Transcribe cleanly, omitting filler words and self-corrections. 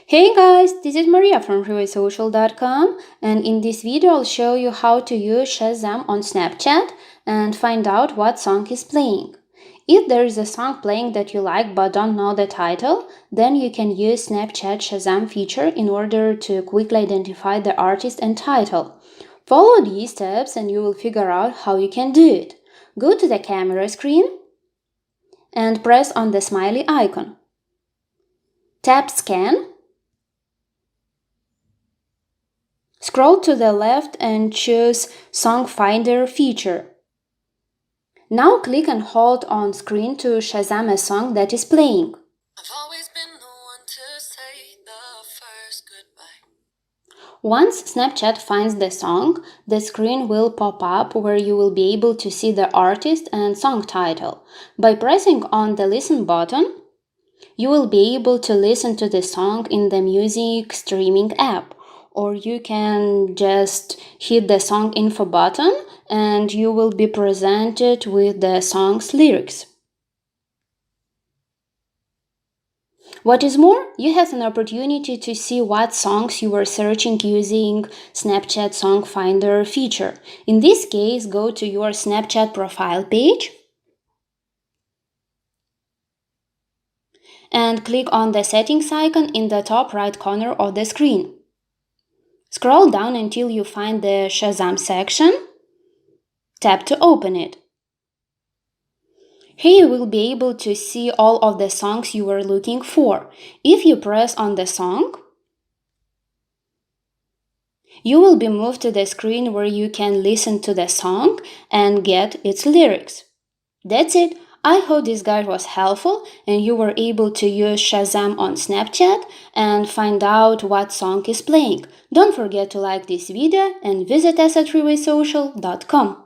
Hey guys, this is Maria from freewaysocial.com, and in this video I'll show you how to use Shazam on Snapchat and find out what song is playing. If there is a song playing that you like but don't know the title, then you can use Snapchat Shazam feature in order to quickly identify the artist and title. Follow these steps and you will figure out how you can do it. Go to the camera screen and press on the smiley icon. Tap Scan. Scroll to the left and choose Song Finder feature. Now click and hold on screen to Shazam a song that is playing. I've always been the one to say the first goodbye. Once Snapchat finds the song, the screen will pop up where you will be able to see the artist and song title. By pressing on the listen button, you will be able to listen to the song in the music streaming app. Or you can just hit the song info button and you will be presented with the song's lyrics. What is more, you have an opportunity to see what songs you were searching using Snapchat Song Finder feature. In this case, go to your Snapchat profile page and click on the settings icon in the top right corner of the screen. Scroll down until you find the Shazam section. Tap to open it. Here you will be able to see all of the songs you were looking for. If you press on the song, you will be moved to the screen where you can listen to the song and get its lyrics. That's it. I hope this guide was helpful and you were able to use Shazam on Snapchat and find out what song is playing. Don't forget to like this video and visit us at freewaysocial.com.